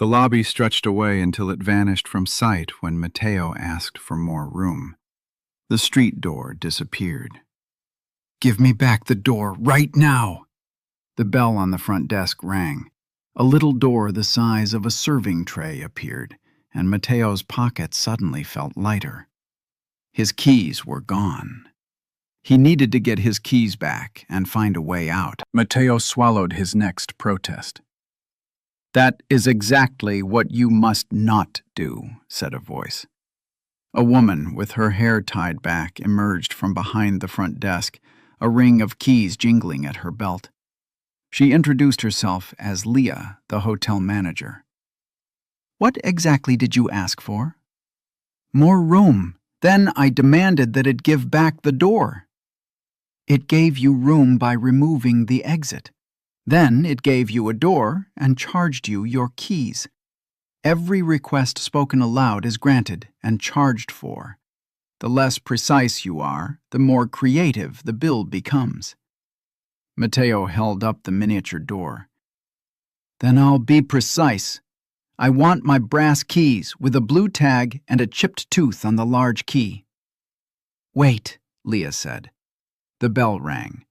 The lobby stretched away until it vanished from sight when Mateo asked for more room. The street door disappeared. "Give me back the door right now!" The bell on the front desk rang. A little door the size of a serving tray appeared, and Mateo's pocket suddenly felt lighter. His keys were gone. He needed to get his keys back and find a way out. Mateo swallowed his next protest. "That is exactly what you must not do," said a voice. A woman with her hair tied back emerged from behind the front desk, a ring of keys jingling at her belt. She introduced herself as Leah, the hotel manager. "What exactly did you ask for?" "More room. Then I demanded that it give back the door." "It gave you room by removing the exit. Then it gave you a door and charged you your keys. Every request spoken aloud is granted and charged for. The less precise you are, the more creative the bill becomes." Mateo held up the miniature door. "Then I'll be precise. I want my brass keys with a blue tag and a chipped tooth on the large key." "Wait," Leah said. The bell rang.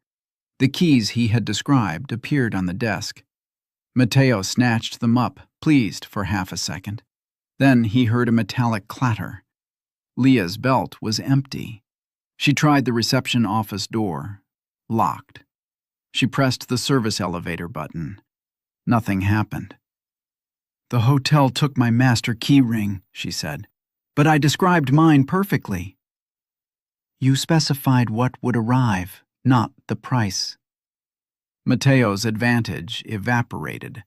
The keys he had described appeared on the desk. Mateo snatched them up, pleased for half a second. Then he heard a metallic clatter. Leah's belt was empty. She tried the reception office door. Locked. She pressed the service elevator button. Nothing happened. "The hotel took my master key ring," she said, "but I described mine perfectly." "You specified what would arrive, not the price." Mateo's advantage evaporated.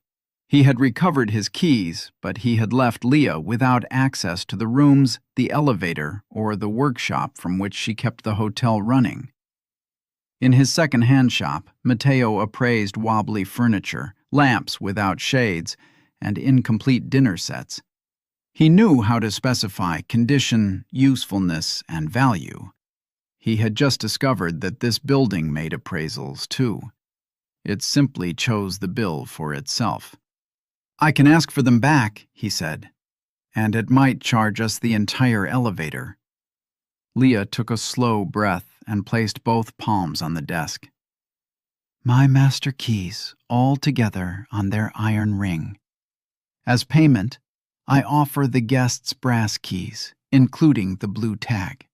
He had recovered his keys, but he had left Leah without access to the rooms, the elevator, or the workshop from which she kept the hotel running. In his second-hand shop, Mateo appraised wobbly furniture, lamps without shades, and incomplete dinner sets. He knew how to specify condition, usefulness, and value. He had just discovered that this building made appraisals, too. It simply chose the bill for itself. "I can ask for them back," he said, "and it might charge us the entire elevator." Leah took a slow breath and placed both palms on the desk. "My master keys, all together on their iron ring. As payment, I offer the guests' brass keys, including the blue tag."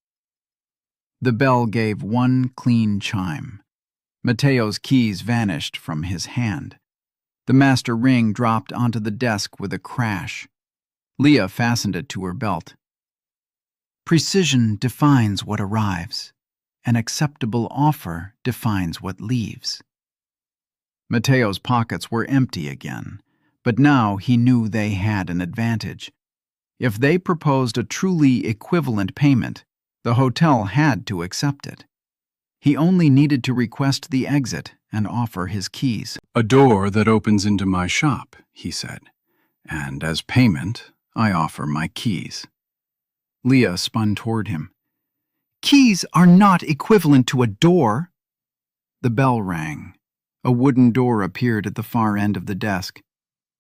The bell gave one clean chime. Mateo's keys vanished from his hand. The master ring dropped onto the desk with a crash. Leah fastened it to her belt. "Precision defines what arrives. An acceptable offer defines what leaves." Mateo's pockets were empty again, but now he knew they had an advantage. If they proposed a truly equivalent payment, the hotel had to accept it. He only needed to request the exit and offer his keys. "A door that opens into my shop," he said, "and as payment, I offer my keys." Leah spun toward him. "Keys are not equivalent to a door." The bell rang. A wooden door appeared at the far end of the desk.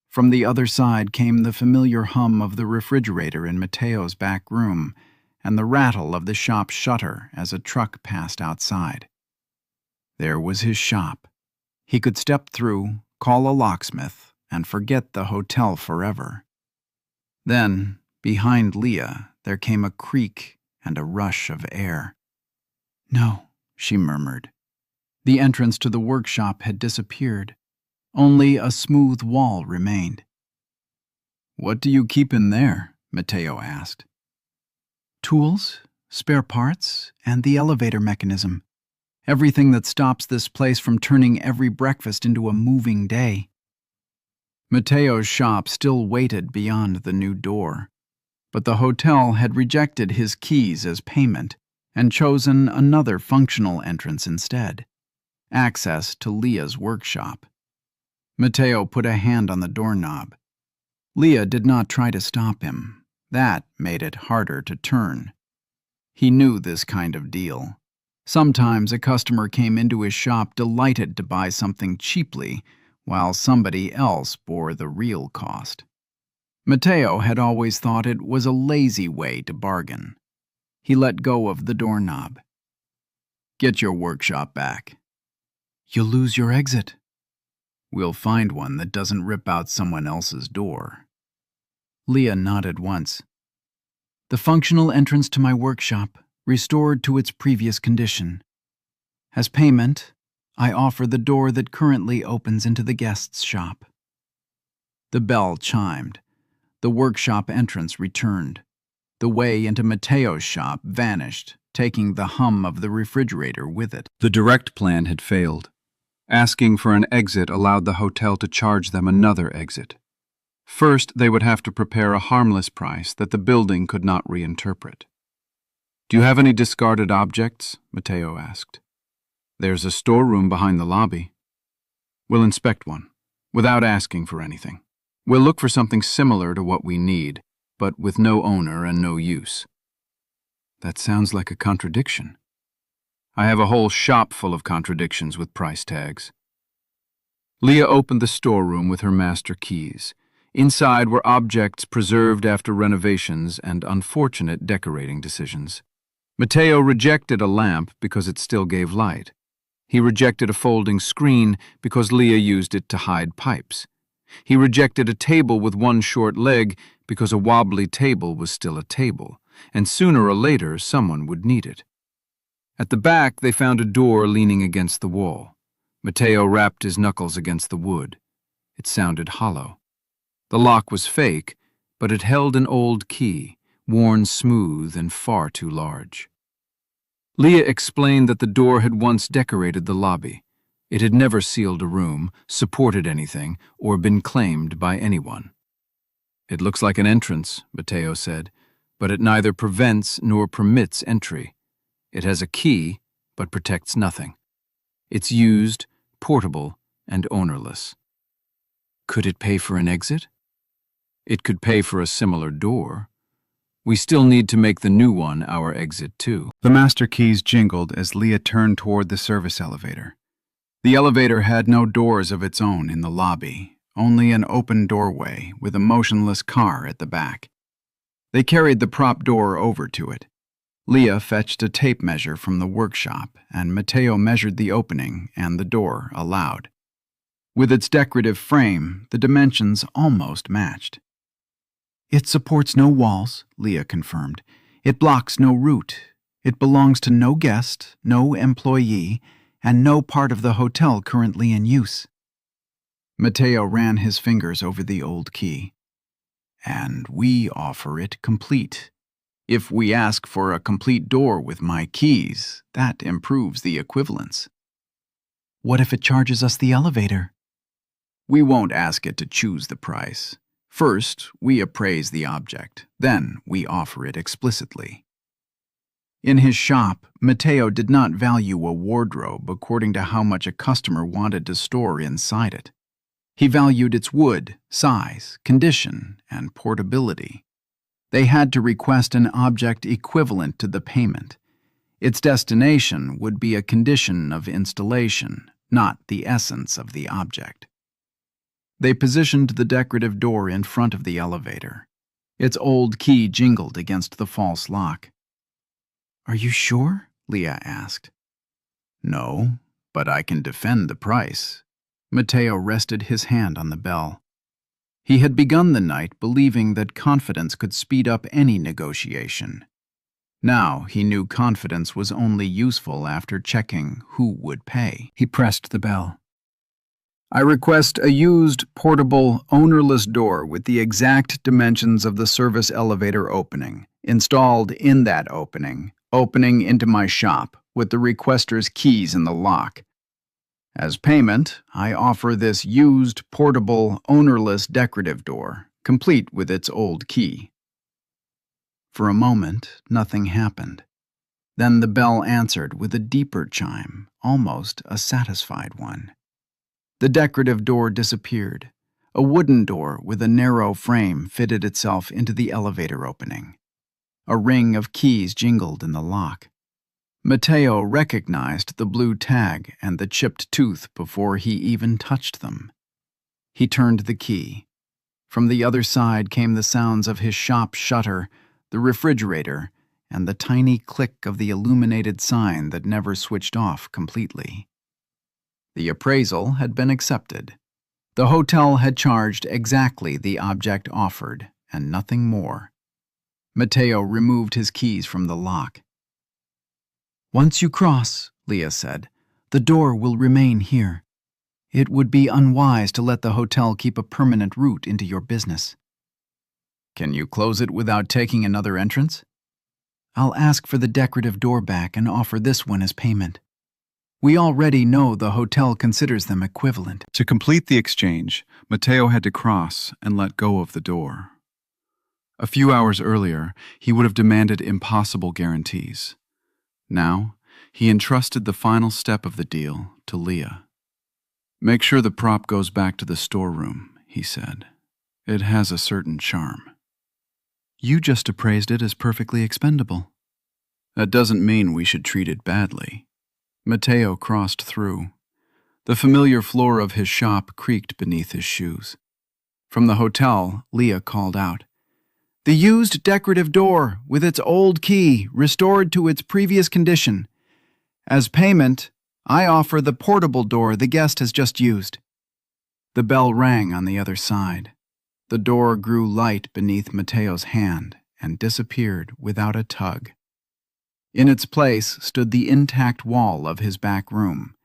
From the other side came the familiar hum of the refrigerator in Mateo's back room, and the rattle of the shop shutter as a truck passed outside. There was his shop. He could step through, call a locksmith, and forget the hotel forever. Then, behind Leah, there came a creak and a rush of air. "No," she murmured. The entrance to the workshop had disappeared. Only a smooth wall remained. "What do you keep in there?" Mateo asked. "Tools, spare parts, and the elevator mechanism. Everything that stops this place from turning every breakfast into a moving day." Mateo's shop still waited beyond the new door, but the hotel had rejected his keys as payment and chosen another functional entrance instead: access to Leah's workshop. Mateo put a hand on the doorknob. Leah did not try to stop him. That made it harder to turn. He knew this kind of deal. Sometimes a customer came into his shop delighted to buy something cheaply, while somebody else bore the real cost. Mateo had always thought it was a lazy way to bargain. He let go of the doorknob. "Get your workshop back." "You'll lose your exit." "We'll find one that doesn't rip out someone else's door." Leah nodded once. "The functional entrance to my workshop, restored to its previous condition. As payment, I offer the door that currently opens into the guest's shop." The bell chimed. The workshop entrance returned. The way into Mateo's shop vanished, taking the hum of the refrigerator with it. The direct plan had failed. Asking for an exit allowed the hotel to charge them another exit. First, they would have to prepare a harmless price that the building could not reinterpret. "Do you have any discarded objects?" Mateo asked. "There's a storeroom behind the lobby." "We'll inspect one, without asking for anything. We'll look for something similar to what we need, but with no owner and no use." That sounds like a contradiction. I have a whole shop full of contradictions with price tags. Leah opened the storeroom with her master keys. Inside were objects preserved after renovations and unfortunate decorating decisions. Mateo rejected a lamp because it still gave light. He rejected a folding screen because Leah used it to hide pipes. He rejected a table with one short leg because a wobbly table was still a table, and sooner or later someone would need it. At the back, they found a door leaning against the wall. Mateo rapped his knuckles against the wood. It sounded hollow. The lock was fake, but it held an old key, worn smooth and far too large. Leah explained that the door had once decorated the lobby. It had never sealed a room, supported anything, or been claimed by anyone. "It looks like an entrance," Mateo said, "but it neither prevents nor permits entry. It has a key, but protects nothing. It's used, portable, and ownerless." "Could it pay for an exit?" "It could pay for a similar door. We still need to make the new one our exit, too." The master keys jingled as Leah turned toward the service elevator. The elevator had no doors of its own in the lobby, only an open doorway with a motionless car at the back. They carried the prop door over to it. Leah fetched a tape measure from the workshop, and Mateo measured the opening and the door aloud. With its decorative frame, the dimensions almost matched. "It supports no walls," Leah confirmed. "It blocks no route. It belongs to no guest, no employee, and no part of the hotel currently in use." Mateo ran his fingers over the old key. "And we offer it complete. If we ask for a complete door with my keys, that improves the equivalence." "What if it charges us the elevator?" "We won't ask it to choose the price. First, we appraise the object, then we offer it explicitly." In his shop, Mateo did not value a wardrobe according to how much a customer wanted to store inside it. He valued its wood, size, condition, and portability. They had to request an object equivalent to the payment. Its destination would be a condition of installation, not the essence of the object. They positioned the decorative door in front of the elevator. Its old key jingled against the false lock. "Are you sure?" Leah asked. "No, but I can defend the price." Mateo rested his hand on the bell. He had begun the night believing that confidence could speed up any negotiation. Now he knew confidence was only useful after checking who would pay. He pressed the bell. "I request a used, portable, ownerless door with the exact dimensions of the service elevator opening, installed in that opening into my shop, with the requester's keys in the lock. As payment, I offer this used, portable, ownerless decorative door, complete with its old key." For a moment, nothing happened. Then the bell answered with a deeper chime, almost a satisfied one. The decorative door disappeared. A wooden door with a narrow frame fitted itself into the elevator opening. A ring of keys jingled in the lock. Mateo recognized the blue tag and the chipped tooth before he even touched them. He turned the key. From the other side came the sounds of his shop shutter, the refrigerator, and the tiny click of the illuminated sign that never switched off completely. The appraisal had been accepted. The hotel had charged exactly the object offered, and nothing more. Mateo removed his keys from the lock. "Once you cross," Leah said, "the door will remain here. It would be unwise to let the hotel keep a permanent route into your business." "Can you close it without taking another entrance?" "I'll ask for the decorative door back and offer this one as payment. We already know the hotel considers them equivalent." To complete the exchange, Mateo had to cross and let go of the door. A few hours earlier, he would have demanded impossible guarantees. Now, he entrusted the final step of the deal to Leah. "Make sure the prop goes back to the storeroom," he said. "It has a certain charm." "You just appraised it as perfectly expendable." "That doesn't mean we should treat it badly." Mateo crossed through. The familiar floor of his shop creaked beneath his shoes. From the hotel, Leah called out, "The used decorative door, with its old key, restored to its previous condition. As payment, I offer the portable door the guest has just used." The bell rang on the other side. The door grew light beneath Mateo's hand and disappeared without a tug. In its place stood the intact wall of his back room.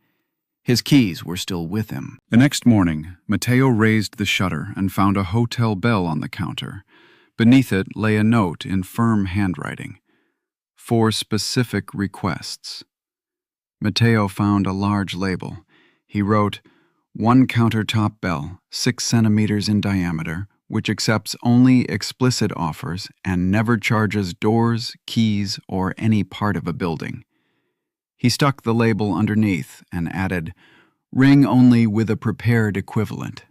His keys were still with him. The next morning, Mateo raised the shutter and found a hotel bell on the counter. Beneath it lay a note in firm handwriting. "For specific requests." Mateo found a large label. He wrote, "One countertop bell, 6 centimeters in diameter, which accepts only explicit offers and never charges doors, keys, or any part of a building." He stuck the label underneath and added, "Ring only with a prepared equivalent."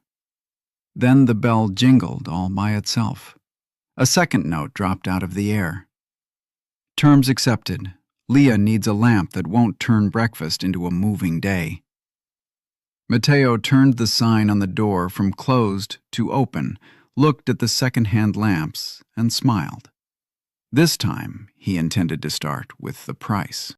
Then the bell jingled all by itself. A second note dropped out of the air. "Terms accepted. Leah needs a lamp that won't turn breakfast into a moving day." Mateo turned the sign on the door from closed to open, looked at the second-hand lamps, and smiled. This time, he intended to start with the price.